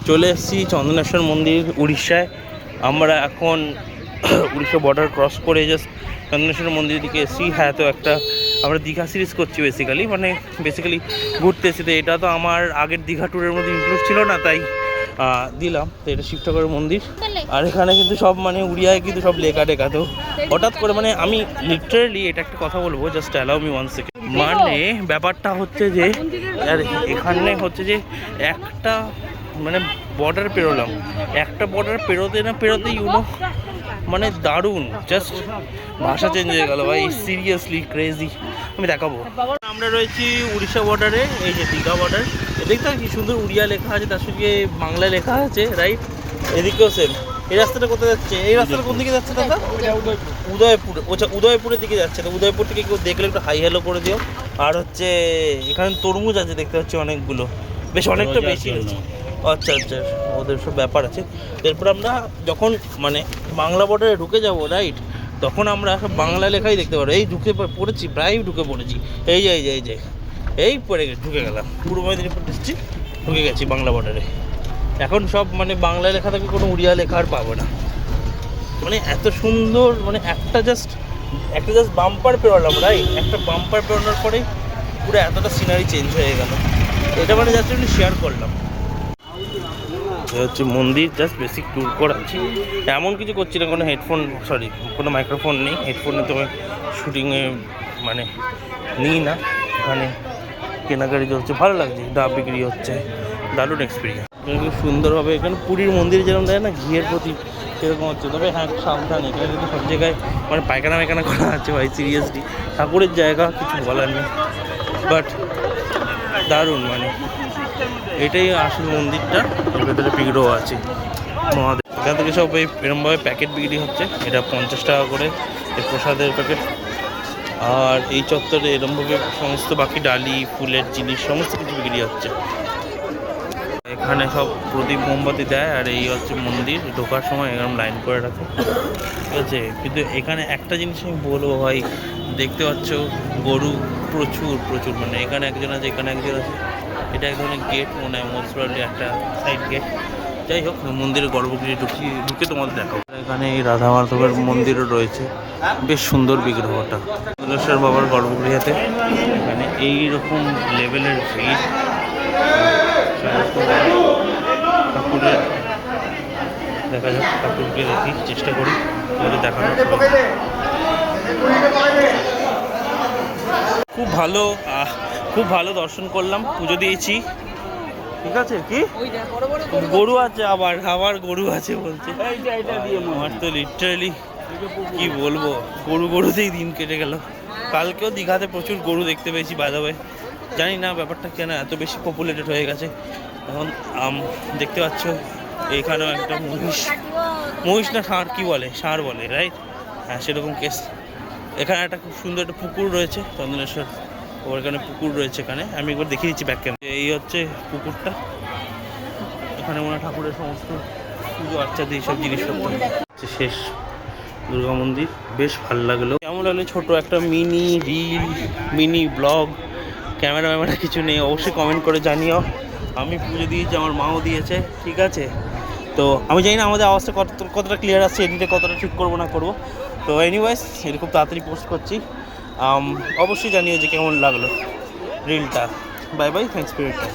চলে এসেছি চন্দনেশ্বর মন্দির উড়িষ্যায়। আমরা এখন উড়িষ্যা বর্ডার ক্রস করে জাস্ট চন্দনেশ্বর মন্দিরের দিকে এসেছি। হ্যাঁ, তো একটা আমরা দীঘা সিরিজ করছি বেসিক্যালি ঘুরতে এসেছি। তো এটা তো আমার আগের দীঘা ট্যুরের মধ্যে ইনক্লুড ছিল না, তাই দিলাম। তো এটা শিব ঠাকুরের মন্দির, আর এখানে কিন্তু সব উড়িয়ায় কিন্তু সব লেখা টেখা। তো হঠাৎ করে আমি লিটারেলি এটা একটা কথা বলবো, জাস্ট অ্যালাউ মি 1 সেকেন্ড। ব্যাপারটা হচ্ছে যে এখানে হচ্ছে যে একটা বর্ডার পেরোলাম, একটা বর্ডার পেরোতে না পেরোতে দারুণ, জাস্ট ভাষা চেঞ্জ হয়ে গেল ভাই, সিরিয়াসলি ক্রেজি। আমি দেখাবো। আমরা রয়েছি উড়িষ্যা বর্ডারে, এই যে দীঘা বর্ডার। দেখতে কি সুন্দর উড়িয়া লেখা আছে, তার সঙ্গে বাংলা লেখা আছে, রাইট? এদিকেও সেম। এই রাস্তাটা কোথায় যাচ্ছে? এই রাস্তাটা কোন দিকে যাচ্ছে দাদা? উদয়পুর। আচ্ছা, উদয়পুরের দিকে যাচ্ছে। তো উদয়পুর থেকে কেউ দেখলে একটু হাই হ্যালো করে দিও। আর হচ্ছে এখানে তরমুজ আছে দেখতে পাচ্ছি অনেকগুলো, বেশ অনেকটা বেশি হচ্ছে। আচ্ছা, ওদের সব ব্যাপার আছে। এরপর আমরা যখন বাংলা বর্ডারে ঢুকে যাব, রাইট, তখন আমরা সব বাংলা লেখাই দেখতে পারবো। এই পড়েছি, প্রায় ঢুকে পড়েছি। এই পড়ে ঢুকে গেলাম পূর্ব মেদিনীপুর ডিস্ট্রিক্ট, ঢুকে গেছি বাংলা বর্ডারে। এখন সব বাংলা লেখা থাকে, কোনো উড়িয়া লেখা আর পাবো না। এত সুন্দর, একটা জাস্ট বাম্পার পেরোলাম, রাইট? একটা বাম্পার পেরোনোর পরে পুরো এতটা সিনারি চেঞ্জ হয়ে গেল। এটা জাস্ট একটু শেয়ার করলাম। হচ্ছে মন্দির, জাস্ট বেসিক ট্যুর করাচ্ছি, এমন কিছু করছি না। কোনো মাইক্রোফোন নেই, হেডফোনে তো শুটিংয়ে নিই না। এখানে কেনাকাটি চলছে, ভালো লাগছে, ডাব বিক্রি হচ্ছে, দারুণ এক্সপিরিয়েন্স। খুব সুন্দরভাবে এখানে পুরীর মন্দিরে যেরকম দেয় না ঘিয়ের প্রতি, সেরকম হচ্ছে। তবে হ্যাঁ, সাবধান, এখানে কিন্তু সব জায়গায় পায়খানা করা আছে ভাই, সিরিয়াসলি। ঠাকুরের জায়গা, কিছু বলার নেই, বাট দারুণ। এটাই আসল মন্দিরটা, এর ভেতরে বিগ্রহ আছে মহাদেব। এখান থেকে সব এরমভাবে প্যাকেট বিক্রি হচ্ছে, এটা 50 টাকা করে এই প্রসাদের প্যাকেট। আর এই চত্বরে এরমভাবে সমস্ত বাকি ডালি, ফুলের জিনিস সমস্ত কিছু বিক্রি হচ্ছে। এখানে সব প্রদীপ মোমবাতি দেয়, আর এই হচ্ছে মন্দির। ঢোকার সময় এরকম লাইন করে রাখে, ঠিক আছে? কিন্তু এখানে একটা জিনিস আমি বলবো ভাই, দেখতে পাচ্ছ গরু প্রচুর, এখানে একজন আছে, এখানে একজন আছে। এটা এক ধরনের গেট মনে হয়, মোস্ট প্রবাবলি একটা সাইড গেট। যাই হোক, মন্দিরের গর্ভগৃহে ঢুকে তোমাদের দেখাবো। এখানে এই রাধা মাধবের মন্দিরও রয়েছে, বেশ সুন্দর বিগ্রহটা। চন্দনেশ্বর বাবার গর্ভগৃহেতে এখানে এইরকম লেভেলের ভিড়। ঠাকুরের দেখা যাক, ঠাকুরকে দেখি, চেষ্টা করি তোমাদের দেখানোর। খুব ভালো দর্শন করলাম, পুজো দিয়েছি, ঠিক আছে। কি গরু আছে, আবার গরু আছে বলছে। আমার তো লিটারালি কি বলবো, গরুতেই দিন কেটে গেল। কালকেও দীঘাতে প্রচুর গরু দেখতে পেয়েছি, বাই দ্য ওয়ে। জানি না ব্যাপারটা কেন এত বেশি পপুলেটেড হয়ে গেছে এখন। দেখতে পাচ্ছ এখানেও একটা মহিষ না ষাঁড় বলে, রাইট? হ্যাঁ, সেরকম কেস। এখানে একটা খুব সুন্দর একটা পুকুর রয়েছে চন্দনেশ্বর, ওখানে পুকুর রয়েছে। এখানে আমি একবার দেখিয়ে দিচ্ছি ব্যাক ক্যামেরা। এই হচ্ছে পুকুরটা, এখানে ঠাকুরের সমস্ত পুজো আর্চাদি এইসব জিনিসপত্র। শেষ দুর্গা মন্দির, বেশ ভালো লাগলো। কেমন লাগলো ছোট একটা মিনি ব্লগ? ক্যামেরা কিছু নেই, অবশ্যই কমেন্ট করে জানিও। আমি পুজো দিয়েছি, আমার মাও দিয়েছে, ঠিক আছে? তো আমি জানি না আমাদের আওয়াজটা কতটা ক্লিয়ার আসছে, এডিটে কতটা ঠিক করবো না করবো। তো এনিওয়েজ, এটা খুব তাড়াতাড়ি পোস্ট করছি। অবশ্যই জানিও যে কেমন লাগলো রিলটা। Bye bye, thanks for your time.